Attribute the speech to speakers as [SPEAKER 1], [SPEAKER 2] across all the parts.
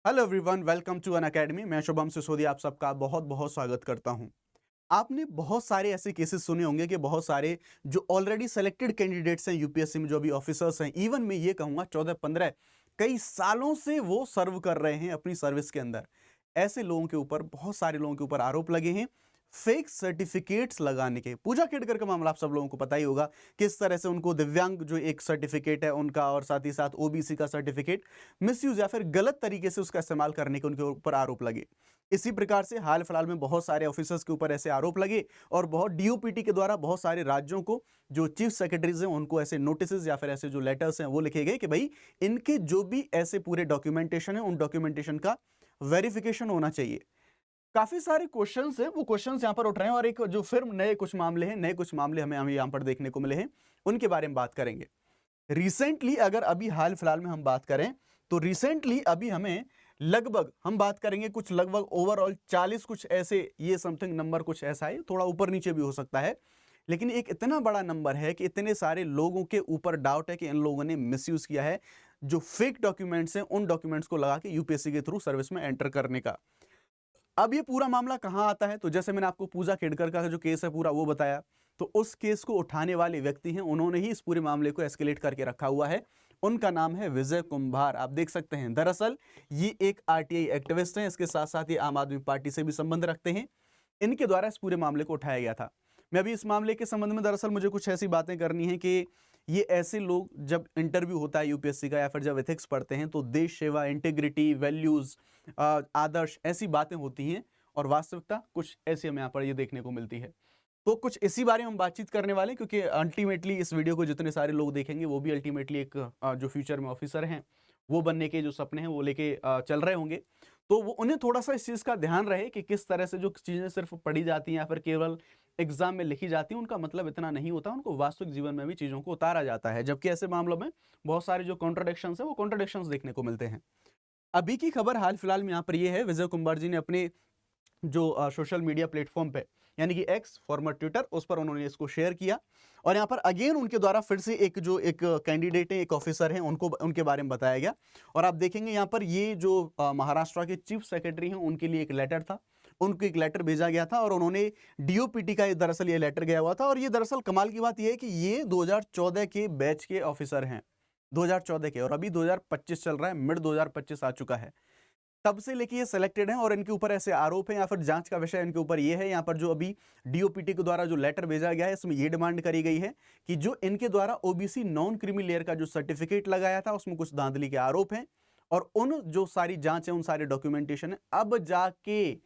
[SPEAKER 1] Hello everyone, welcome to Unacademy. मैं शुभम सिसोदिया आप सबका बहुत बहुत स्वागत करता हूं। आपने बहुत सारे ऐसे केसेस सुने होंगे कि बहुत सारे जो ऑलरेडी सेलेक्टेड कैंडिडेट्स हैं यूपीएससी में, जो अभी ऑफिसर्स हैं, इवन मैं ये कहूंगा 14-15 कई सालों से वो सर्व कर रहे हैं अपनी सर्विस के अंदर। ऐसे लोगों के ऊपर, बहुत सारे लोगों के ऊपर आरोप लगे हैं फेक सर्टिफिकेट्स लगाने के। पूजा खेड़कर का मामला आप सब लोगों को पता ही होगा, किस तरह से उनको दिव्यांग जो एक सर्टिफिकेट है उनका और साथ ही साथ ओबीसी का सर्टिफिकेट मिसयूज या फिर गलत तरीके से उसका इस्तेमाल करने के उनके ऊपर आरोप लगे। इसी प्रकार से हाल फिलहाल में बहुत सारे ऑफिसर्स के ऊपर ऐसे आरोप लगे और बहुत डीओपीटी के द्वारा बहुत सारे राज्यों को, जो चीफ सेक्रेटरीज हैं, उनको ऐसे नोटिस या फिर ऐसे जो लेटर्स हैं वो लिखे गए कि भाई इनके जो भी ऐसे पूरे डॉक्यूमेंटेशन है उन डॉक्यूमेंटेशन का वेरिफिकेशन होना चाहिए। काफी सारे क्वेश्चंस हैं, वो क्वेश्चंस यहां पर उठ रहे हैं और एक जो फिर नए कुछ मामले हमें यहां पर देखने को मिले हैं, उनके बारे में बात करेंगे। रिसेंटली अगर अभी हाल फिलहाल में हम बात करें तो रिसेंटली अभी हमें लगभग हम बात करेंगे कुछ लगभग ओवरऑल 40 कुछ ऐसे, ये समथिंग नंबर कुछ ऐसा है, थोड़ा ऊपर नीचे भी हो सकता है, लेकिन एक इतना बड़ा नंबर है कि इतने सारे लोगों के ऊपर डाउट है कि इन लोगों ने मिसयूज किया है जो फेक डॉक्यूमेंट्स हैं उन डॉक्यूमेंट्स को लगा के यूपीएससी के थ्रू सर्विस में एंटर करने का। अब ये पूरा मामला कहां आता है, तो जैसे मैंने आपको पूजा खेड़कर का जो केस है पूरा वो बताया, तो उस केस को उठाने वाले व्यक्ति हैं, उन्होंने ही इस पूरे मामले को एस्केलेट करके रखा हुआ है। उनका नाम है विजय कुंभार। आप देख सकते हैं, दरअसल ये एक आरटीआई एक्टिविस्ट हैं, इसके साथ साथ ये आम आदमी पार्टी से भी संबंध रखते हैं। इनके द्वारा इस पूरे मामले को उठाया गया था। मैं अभी इस मामले के संबंध में दरअसल मुझे कुछ ऐसी बातें करनी है कि ये ऐसे लोग जब इंटरव्यू होता है यूपीएससी का या फिर जब एथिक्स पढ़ते हैं तो देश सेवा, इंटीग्रिटी, वैल्यूज, आदर्श, ऐसी बातें होती हैं और वास्तविकता कुछ ऐसी हमें यहाँ पर ये देखने को मिलती है। तो कुछ इसी बारे में हम बातचीत करने वाले हैं, क्योंकि अल्टीमेटली इस वीडियो को जितने सारे लोग देखेंगे वो भी अल्टीमेटली एक जो फ्यूचर में ऑफिसर हैं, वो बनने के जो सपने हैं वो लेके चल रहे होंगे। तो वो उन्हें थोड़ा सा इस चीज़ का ध्यान रहे कि किस तरह से जो चीज़ें सिर्फ पढ़ी जाती हैं या फिर केवल एग्जाम में लिखी जाती हैं उनका मतलब इतना नहीं होता, उनको वास्तविक जीवन में भी चीज़ों को उतारा जाता है। जबकि ऐसे मामलों में बहुत सारे जो कॉन्ट्राडिक्शंस है वो कॉन्ट्राडिक्शंस देखने को मिलते हैं। अभी की खबर हाल फिलहाल में यहाँ पर ये है, विजय कुंभार जी ने अपने जो सोशल मीडिया प्लेटफॉर्म पे, यानी कि एक्स फॉर्मर ट्विटर, उस पर उन्होंने इसको शेयर किया और यहाँ पर अगेन उनके द्वारा फिर से एक जो एक कैंडिडेट है, एक ऑफिसर है, उनको उनके बारे में बताया गया। और आप देखेंगे यहाँ पर ये जो महाराष्ट्र के चीफ सेक्रेटरी हैं उनके लिए एक लेटर था, उनको एक लेटर भेजा गया था और उन्होंने डीओपीटी का दरअसल ये लेटर गया हुआ था। और ये दरअसल कमाल की बात यह है कि ये 2014 के बैच के ऑफिसर हैं, 2014 के, और अभी 2025 चल रहा है, मिड 2025 आ चुका है। तब से लेके ये सिलेक्टेड हैं और इनके ऊपर ऐसे आरोप हैं या फिर जांच का विषय इनके ऊपर ये है। यहाँ पर जो अभी डीओपीटी के द्वारा जो लेटर भेजा गया है इसमें ये डिमांड करी गई है कि जो इनके द्वारा ओबीसी नॉन क्रीमी लेयर का जो सर्टिफिकेट लगाया था उसमें कुछ धांधली के आरोप हैं और उन जो सारी जांच है, उन सारे डॉक्यूमेंटेशन है, अब जाके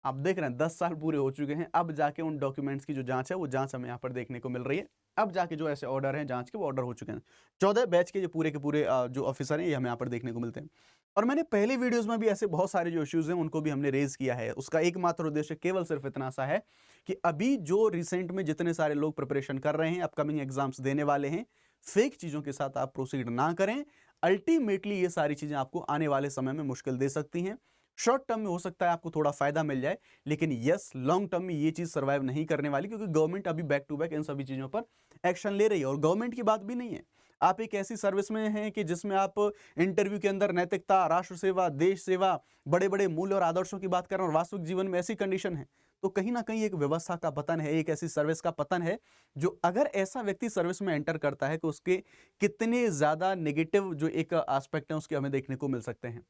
[SPEAKER 1] आप देख रहे हैं 10 साल पूरे हो चुके हैं, अब जाके उन डॉक्यूमेंट्स की जो जांच है वो जांच हमें यहाँ पर देखने को मिल रही है। अब जाके जो ऐसे ऑर्डर हैं जांच के, वो ऑर्डर हो चुके हैं। 14 बैच के के पूरे जो ऑफिसर हैं ये हमें यहाँ पर देखने को मिलते हैं। और मैंने पहले वीडियोस में भी ऐसे बहुत सारे जो इश्यूज हैं उनको भी हमने रेज किया है। उसका एकमात्र उद्देश्य केवल सिर्फ इतना सा है कि अभी जो रिसेंट में जितने सारे लोग प्रिपरेशन कर रहे हैं, अपकमिंग एग्जाम्स देने वाले हैं, फेक चीजों के साथ आप प्रोसीड ना करें। अल्टीमेटली ये सारी चीजें आपको आने वाले समय में मुश्किल दे सकती हैं। शॉर्ट टर्म में हो सकता है आपको थोड़ा फायदा मिल जाए, लेकिन यस, लॉन्ग टर्म में ये चीज सर्वाइव नहीं करने वाली, क्योंकि गवर्नमेंट अभी बैक टू बैक इन सभी चीजों पर एक्शन ले रही है। और गवर्नमेंट की बात भी नहीं है, आप एक ऐसी सर्विस में हैं कि जिसमें आप इंटरव्यू के अंदर नैतिकता, राष्ट्र सेवा, देश सेवा, बड़े बड़े मूल्य और आदर्शों की बात कर रहे हैं और वास्तविक जीवन में ऐसी कंडीशन है, तो कहीं ना कहीं एक व्यवस्था का पतन है, एक ऐसी सर्विस का पतन है जो अगर ऐसा व्यक्ति सर्विस में एंटर करता है तो उसके कितने ज्यादा नेगेटिव जो एक एस्पेक्ट है उसके हमें देखने को मिल सकते हैं।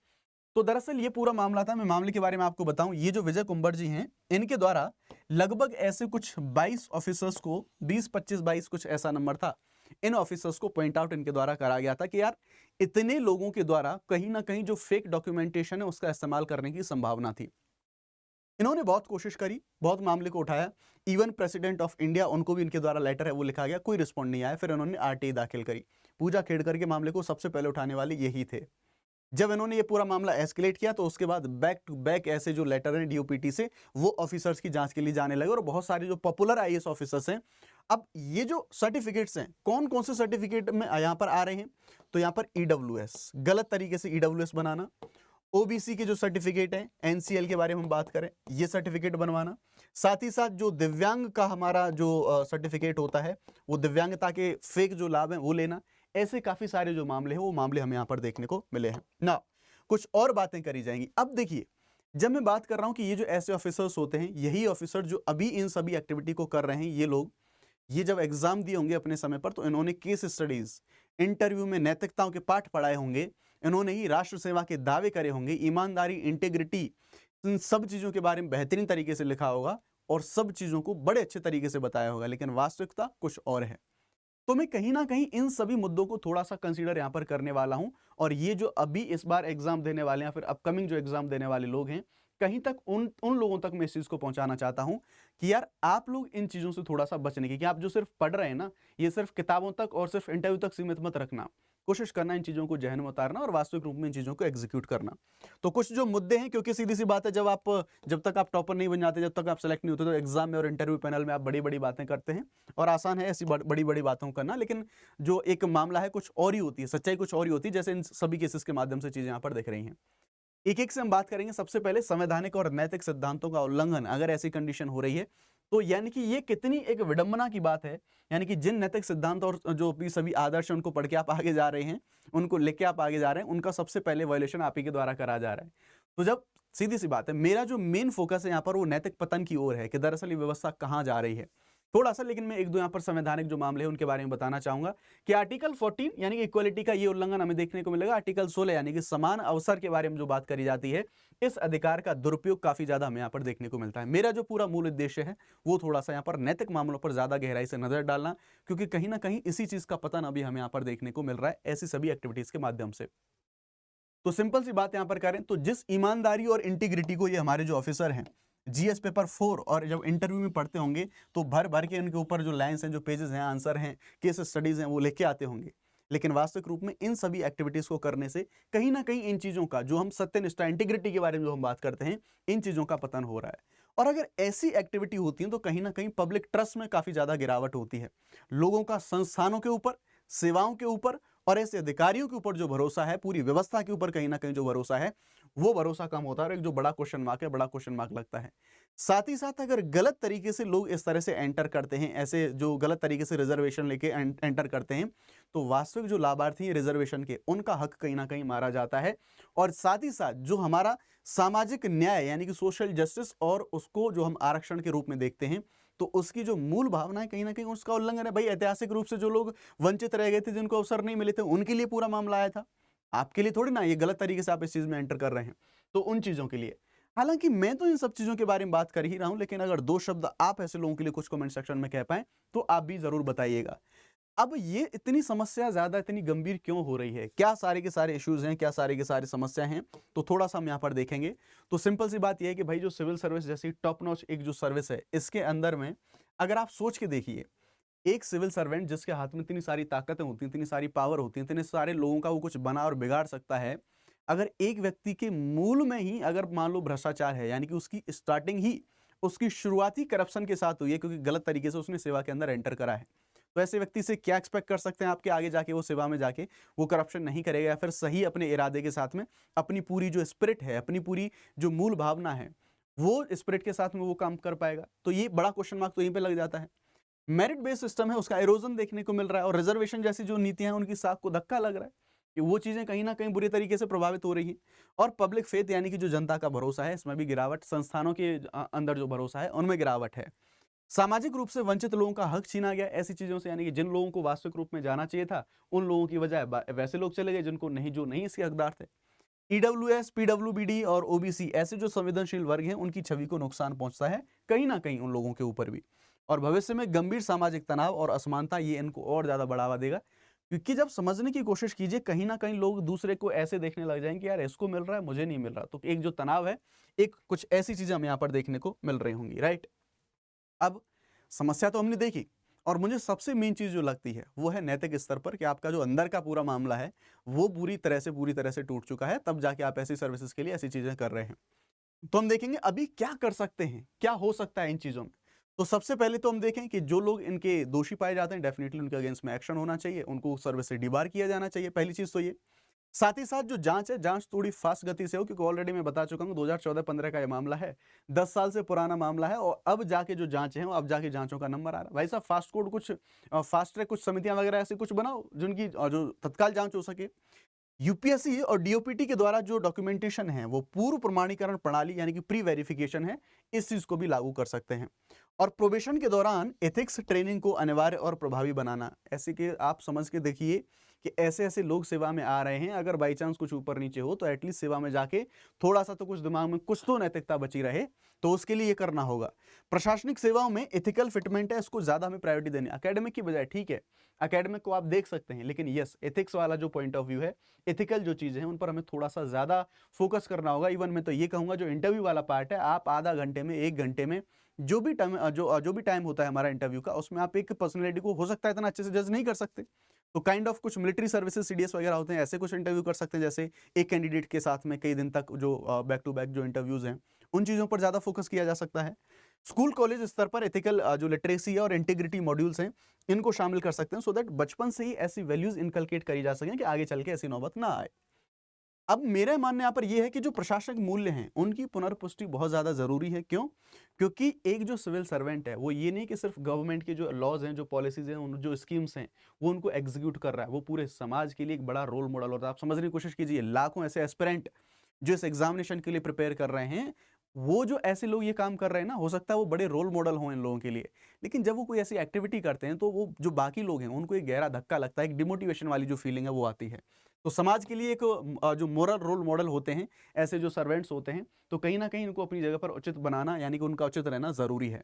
[SPEAKER 1] तो दरअसल ये पूरा मामला था। मैं मामले के बारे में आपको बताऊं, ये जो विजय कुंभार जी हैं, इनके द्वारा लगभग ऐसे कुछ 22 ऑफिसर्स को, 20, 25, 22 कुछ ऐसा नंबर था, इन ऑफिसर्स को पॉइंट आउट इनके द्वारा करा गया था कि यार इतने लोगों के द्वारा कहीं ना कहीं जो फेक डॉक्यूमेंटेशन है उसका इस्तेमाल करने की संभावना थी। इन्होंने बहुत कोशिश करी, बहुत मामले को उठाया, इवन प्रेसिडेंट ऑफ इंडिया, उनको भी इनके द्वारा लेटर है वो लिखा गया, कोई रिस्पॉन्ड नहीं आया। फिर इन्होंने आरटीआई दाखिल करी। पूजा खेड़कर के मामले को सबसे पहले उठाने वाले यही थे। जब इन्होंने ये पूरा मामला एस्केलेट किया तो उसके बाद बैक टू बैक ऐसे जो लेटर हैं डीओपीटी से, वो ऑफिसर्स की जांच के लिए जाने लगे और बहुत सारे जो पॉपुलर आईएएस ऑफिसर्स हैं, अब ये जो सर्टिफिकेट्स हैं, कौन कौन से सर्टिफिकेट में यहाँ पर आ रहे हैं, तो यहाँ पर ईडब्ल्यूएस, गलत तरीके से ईडब्ल्यूएस बनाना, ओबीसी के जो सर्टिफिकेट है, एनसीएल के बारे में हम बात करें, ये सर्टिफिकेट बनवाना, साथ ही साथ जो दिव्यांग का हमारा जो सर्टिफिकेट होता है, वो दिव्यांगता के फेक जो लाभ हैं वो लेना, ऐसे काफी सारे जो मामले हैं वो मामले हमें यहाँ पर देखने को मिले हैं ना। कुछ और बातें करी जाएंगी। अब देखिए, जब मैं बात कर रहा हूं कि ये जो ऐसे ऑफिसर्स होते हैं, यही ऑफिसर जो अभी इन सभी एक्टिविटी को कर रहे हैं, ये लोग ये जब एग्जाम दिए होंगे अपने समय पर, तो इन्होंने केस स्टडीज, इंटरव्यू में नैतिकताओं के पाठ पढ़ाए होंगे, इन्होंने ही राष्ट्र सेवा के दावे करे होंगे, ईमानदारी, इंटेग्रिटी, इन सब चीजों के बारे में बेहतरीन तरीके से लिखा होगा और सब चीजों को बड़े अच्छे तरीके से बताया होगा, लेकिन वास्तविकता कुछ और है। तो मैं कहीं ना कहीं इन सभी मुद्दों को थोड़ा सा कंसीडर यहां पर करने वाला हूं, और ये जो अभी इस बार एग्जाम देने वाले हैं, फिर अपकमिंग जो एग्जाम देने वाले लोग हैं, कहीं तक उन उन लोगों तक मैं इस चीज को पहुंचाना चाहता हूं कि यार आप लोग इन चीजों से थोड़ा सा बचने की, कि आप जो सिर्फ पढ़ रहे हैं ना, ये सिर्फ किताबों तक और सिर्फ इंटरव्यू तक सीमित मत रखना, कोशिश करना इन चीजों को जहन में उतारना और वास्तविक रूप में इन चीजों को एग्जीक्यूट करना। तो कुछ जो मुद्दे हैं, क्योंकि सीधी सी बात है, जब तक आप टॉपर नहीं बन जाते, जब तक आप सेलेक्ट नहीं होते, तो एग्जाम में और इंटरव्यू पैनल में आप बड़ी बड़ी बातें करते हैं, और आसान है ऐसी बड़ी बड़ी बातों को करना, लेकिन जो एक मामला है कुछ और ही होती है, सच्चाई कुछ और ही होती है, जैसे इन सभी केसेस के माध्यम से चीजें यहाँ पर दिख रही हैं। एक एक से हम बात करेंगे। सबसे पहले संवैधानिक और नैतिक सिद्धांतों का उल्लंघन अगर ऐसी कंडीशन हो रही है, तो यानी कि ये कितनी एक विडंबना की बात है, यानी कि जिन नैतिक सिद्धांत और जो भी सभी आदर्श हैं, उनको पढ़ के आप आगे जा रहे हैं, उनको लेके आप आगे जा रहे हैं, उनका सबसे पहले वायलेशन आप ही के द्वारा करा जा रहा है। तो जब सीधी सी बात है, मेरा जो मेन फोकस है यहाँ पर वो नैतिक पतन की ओर है, कि दरअसल ये व्यवस्था कहाँ जा रही है थोड़ा सा, लेकिन मैं एक दो यहाँ पर संवैधानिक जो मामले हैं उनके बारे में बताना चाहूंगा कि आर्टिकल 14 यानी कि इक्वालिटी का ये उल्लंघन हमें देखने को मिलेगा। आर्टिकल 16 यानी कि समान अवसर के बारे में जो बात करी जाती है, इस अधिकार का दुरुपयोग काफी ज्यादा हमें यहाँ पर देखने को मिलता है। मेरा जो पूरा मूल उद्देश्य है वो थोड़ा सा यहाँ पर नैतिक मामलों पर ज्यादा गहराई से नजर डालना, क्योंकि कहीं ना कहीं इसी चीज का पतन अभी हमें यहाँ पर देखने को मिल रहा है ऐसी सभी एक्टिविटीज के माध्यम से। तो सिंपल सी बात यहां पर करें तो जिस ईमानदारी और इंटीग्रिटी को ये हमारे जो ऑफिसर हैं जीएस पेपर 4 और जब इंटरव्यू में पढ़ते होंगे, तो भर भर के उनके ऊपर जो लाइंस हैं, जो पेजेस हैं, आंसर हैं, केस स्टडीज हैं, वो लेके आते होंगे, लेकिन वास्तविक रूप में इन सभी एक्टिविटीज को करने से कहीं ना कहीं इन चीजों का, जो हम सत्यनिष्ठा, इंटीग्रिटी के बारे में जो हम बात करते हैं, इन चीजों का पतन हो रहा है। और अगर ऐसी एक्टिविटी होती है तो कहीं ना कहीं पब्लिक ट्रस्ट में काफी ज्यादा गिरावट होती है, लोगों का संस्थानों के ऊपर, सेवाओं के ऊपर और ऐसे अधिकारियों के ऊपर जो भरोसा है, पूरी व्यवस्था के ऊपर कहीं ना कहीं जो भरोसा है, वो भरोसा कम होता है, और एक जो बड़ा क्वेश्चन मार्क है, बड़ा क्वेश्चन मार्क लगता है। साथ ही साथ अगर गलत तरीके से लोग इस तरह से एंटर करते हैं, ऐसे जो गलत तरीके से रिजर्वेशन लेके एंटर करते हैं, तो वास्तविक जो लाभार्थी हैं रिजर्वेशन के, उनका हक कहीं ना कहीं मारा जाता है। और साथ ही साथ जो हमारा सामाजिक न्याय यानी कि सोशल जस्टिस, और उसको जो हम आरक्षण के रूप में देखते हैं, तो उसकी जो मूल भावना है कहीं ना कहीं उसका उल्लंघन है। भाई ऐतिहासिक रूप से जो लोग वंचित रह गए थे, जिनको अवसर नहीं मिले थे, उनके लिए पूरा मामला आया था, आपके लिए थोड़ी ना, ये गलत तरीके से आप इस चीज में एंटर कर रहे हैं, तो उन चीजों के लिए। हालांकि मैं तो इन सब चीजों के बारे में बात कर ही रहा हूं, लेकिन अगर दो शब्द आप ऐसे लोगों के लिए कुछ कमेंट सेक्शन में कह पाए तो आप भी जरूर बताइएगा। अब ये इतनी समस्या ज्यादा, इतनी गंभीर क्यों हो रही है, क्या सारे के सारे इश्यूज हैं, क्या सारे के सारे समस्या हैं, तो थोड़ा सा हम यहाँ पर देखेंगे। तो सिंपल सी बात यह है कि भाई जो सिविल सर्विस जैसी टॉप नॉच एक जो सर्विस है, इसके अंदर में अगर आप सोच के देखिए, एक सिविल सर्वेंट जिसके हाथ में इतनी सारी ताकतें होती हैं, इतनी सारी पावर होती है, इतने सारे लोगों का वो कुछ बना और बिगाड़ सकता है, अगर एक व्यक्ति के मूल में ही अगर मान लो भ्रष्टाचार है, यानी कि उसकी स्टार्टिंग ही, उसकी शुरुआती करप्शन के साथ हुई है, क्योंकि गलत तरीके से उसने सेवा के अंदर एंटर करा है, तो ऐसे व्यक्ति से क्या एक्सपेक्ट कर सकते हैं आपके आगे जाके वो सेवा में जाके वो करप्शन नहीं करेगा, या फिर सही अपने इरादे के साथ में अपनी पूरी जो स्पिरिट है, अपनी पूरी जो मूल भावना है, वो स्पिरिट के साथ में वो काम कर पाएगा। तो ये बड़ा क्वेश्चन मार्क तो यहीं पे लग जाता है। मेरिट बेस्ड सिस्टम है, उसका एरोजन देखने को मिल रहा है, और रिजर्वेशन जैसी जो नीतियां हैं उनकी साख को धक्का लग रहा है, कि वो चीजें कहीं ना कहीं बुरी तरीके से प्रभावित हो रही हैं। और पब्लिक फेथ यानी कि जो जनता का भरोसा है, इसमें भी गिरावट, संस्थानों के अंदर जो भरोसा है उनमें गिरावट है। सामाजिक रूप से वंचित लोगों का हक छीना गया ऐसी चीजों से, यानी कि जिन लोगों को वास्तविक रूप में जाना चाहिए था, उन लोगों की वजह वैसे लोग चले गए जिनको नहीं, जो नहीं इसके हकदार थे। ईडब्ल्यूएस, पीडब्ल्यूबीडी और ओबीसी ऐसे जो संवेदनशील वर्ग हैं, उनकी छवि को नुकसान पहुंचता है कहीं ना कहीं उन लोगों के ऊपर भी, और भविष्य में गंभीर सामाजिक तनाव और असमानता ये इनको और ज्यादा बढ़ावा देगा। क्योंकि जब समझने की कोशिश कीजिए, कहीं ना कहीं लोग दूसरे को ऐसे देखने लग जाएंगे कि यार इसको मिल रहा है, मुझे नहीं मिल रहा, तो एक जो तनाव है, एक कुछ ऐसी चीजें हमें यहाँ पर देखने को मिल रही होंगी, राइट। अब समस्या तो हमने देखी, और मुझे सबसे मेन चीज जो लगती है वो है नैतिक स्तर पर, कि आपका जो अंदर का पूरा मामला है वो पूरी तरह से टूट चुका है, तब जाके आप ऐसी सर्विसेज के लिए ऐसी चीजें कर रहे हैं। तो हम देखेंगे अभी क्या कर सकते हैं, क्या हो सकता है इन चीजों में। तो सबसे पहले तो हम देखें कि जो लोग इनके दोषी पाए जाते हैं, डेफिनेटली उनके अगेंस्ट में एक्शन होना चाहिए, उनको सर्विस से डिबार किया जाना चाहिए, पहली चीज तो ये। साथ ही साथ जो जांच है, जांच थोड़ी फास्ट गति से हो, क्योंकि ऑलरेडी मैं बता चुका हूं 2014-15 का ये मामला है, 10 साल से पुराना मामला है, और अब जाके जो जांच है, अब जाके जांचों का नंबर आ रहा है। भाई साहब फास्ट ट्रैक कुछ समितियां वगैरह ऐसी कुछ बनाओ जिनकी जो तत्काल जांच हो सके। यूपीएससी और डीओपीटी के द्वारा जो डॉक्यूमेंटेशन है वो पूर्व प्रमाणीकरण प्रणाली यानी कि प्री वेरिफिकेशन है, इस चीज को भी लागू कर सकते हैं। और प्रोबेशन के दौरान एथिक्स ट्रेनिंग को अनिवार्य और प्रभावी बनाना, ऐसे कि आप समझ के देखिए कि ऐसे ऐसे लोग सेवा में आ रहे हैं, अगर बाई चांस कुछ ऊपर नीचे हो तो एटलीस्ट सेवा में जाके थोड़ा सा तो कुछ दिमाग में कुछ तो नैतिकता बची रहे, तो उसके लिए ये करना होगा। प्रशासनिक सेवाओं में एथिकल फिटमेंट है, इसको ज्यादा हमें प्रायोरिटी देनी है एकेडमिक की बजाय। ठीक है, एकेडमिक को आप देख सकते हैं, लेकिन यस एथिक्स वाला जो पॉइंट ऑफ व्यू है, एथिकल जो चीजें हैं उन पर हमें थोड़ा सा ज्यादा फोकस करना होगा। इवन मैं तो ये कहूंगा जो इंटरव्यू वाला पार्ट है, आप आधा घंटे में 1 घंटे में जो भी टाइम होता है हमारा इंटरव्यू का, उसमें आप एक पर्सनैलिटी को हो सकता है इतना अच्छे से जज नहीं कर सकते, तो काइंड ऑफ कुछ मिलिट्री सर्विसेज सीडीएस वगैरह होते हैं, ऐसे कुछ इंटरव्यू कर सकते हैं, जैसे एक कैंडिडेट के साथ में कई दिन तक जो बैक टू बैक जो इंटरव्यूज हैं, उन चीज़ों पर ज़्यादा फोकस किया जा सकता है। स्कूल कॉलेज स्तर पर एथिकल जो लिटरेसी है और इंटीग्रिटी मॉड्यूल्स हैं, इनको शामिल कर सकते हैं, सो दैट बचपन से ही ऐसी वैल्यूज इनकलकेट करी जा सकें कि आगे चल के ऐसी नौबत ना आए। अब मेरा मानना यहाँ पर यह है कि जो प्रशासनिक मूल्य हैं उनकी पुनर्पुष्टि बहुत ज़्यादा ज़रूरी है। क्यों? क्योंकि एक जो सिविल सर्वेंट है वो ये नहीं कि सिर्फ गवर्नमेंट के जो लॉज हैं, जो पॉलिसीज हैं, जो स्कीम्स हैं, वो उनको एग्जीक्यूट कर रहा है, वो पूरे समाज के लिए एक बड़ा रोल मॉडल होता है। आप समझने की कोशिश कीजिए, लाखों ऐसे एस्पिरेंट जो इस एग्जामिनेशन के लिए प्रिपेयर कर रहे हैं, वो जो ऐसे लोग ये काम कर रहे हैं ना, हो सकता है वो बड़े रोल मॉडल हों इन लोगों के लिए, लेकिन जब वो कोई ऐसी एक्टिविटी करते हैं तो वो जो बाकी लोग हैं उनको एक गहरा धक्का लगता है, एक डिमोटिवेशन वाली जो फीलिंग है वो आती है। तो समाज के लिए एक जो मोरल रोल मॉडल होते हैं ऐसे जो सर्वेंट्स होते हैं, तो कहीं ना कहीं इनको अपनी जगह पर उचित बनाना यानी कि उनका उचित रहना जरूरी है।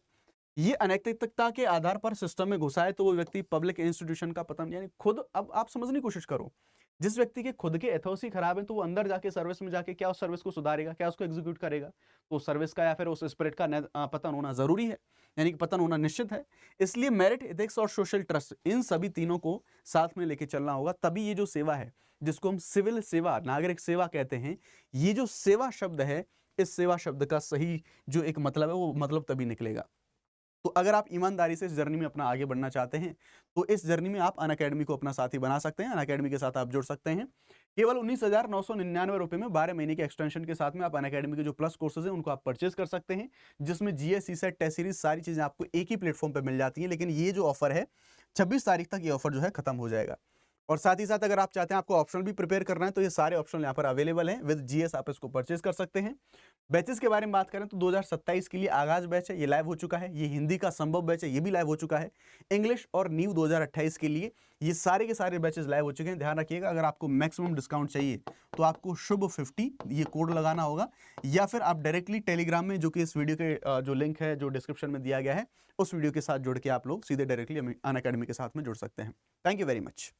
[SPEAKER 1] ये अनैतिकता के आधार पर सिस्टम में घुसा है तो वो व्यक्ति पब्लिक इंस्टीट्यूशन का पतन यानी खुद, अब आप समझने की कोशिश करो, जिस व्यक्ति के खुद के एथोस ही खराब है तो वो अंदर जाके सर्विस में जाके क्या उस सर्विस को सुधारेगा, क्या उसको एग्जीक्यूट करेगा? तो उस सर्विस का या फिर उस स्पिरिट का पतन होना जरूरी है, यानी कि पतन होना निश्चित है। इसलिए मेरिट, एथिक्स और सोशल ट्रस्ट, इन सभी तीनों को साथ में लेके चलना होगा, तभी ये जो सेवा है जिसको हम सिविल सेवा, नागरिक सेवा कहते हैं, ये जो सेवा शब्द है, इस सेवा शब्द का सही जो एक मतलब है वो मतलब तभी निकलेगा। तो अगर आप ईमानदारी से इस जर्नी में अपना आगे बढ़ना चाहते हैं तो इस जर्नी में आप अनअकैडमी को अपना साथी बना सकते हैं, अनअकैडमी के साथ आप जुड़ सकते हैं। केवल 19,999 रुपए में 12 महीने के एक्सटेंशन के साथ में आप अनअकैडमी के जो प्लस कोर्सेज हैं उनको आप परचेज कर सकते हैं, जिसमें जीएस, सीसेट, टेस्ट सीरीज सारी चीजें आपको एक ही प्लेटफॉर्म पर मिल जाती हैं। लेकिन ये जो ऑफर है 26 तारीख तक ये ऑफर जो है खत्म हो जाएगा। और साथ ही साथ अगर आप चाहते हैं आपको ऑप्शनल भी प्रिपेयर करना है तो ये सारे ऑप्शन यहाँ पर अवेलेबल हैं, विद जीएस आप इसको परचेज कर सकते हैं। बैचेस के बारे में बात करें तो 2027 के लिए आगाज बैच है, ये लाइव हो चुका है। ये हिंदी का संभव बैच है, ये भी लाइव हो चुका है। इंग्लिश और न्यू 2028 के लिए ये सारे के सारे बैचेस लाइव हो चुके हैं। ध्यान रखिएगा, अगर आपको मैक्सिमम डिस्काउंट चाहिए तो आपको शुभ 50 ये कोड लगाना होगा, या फिर आप डायरेक्टली टेलीग्राम में, जो कि इस वीडियो के जो लिंक है जो डिस्क्रिप्शन में दिया गया है, उस वीडियो के साथ जुड़ के आप लोग सीधे डायरेक्टली अनअकैडमी के साथ में जुड़ सकते हैं। Thank you very much.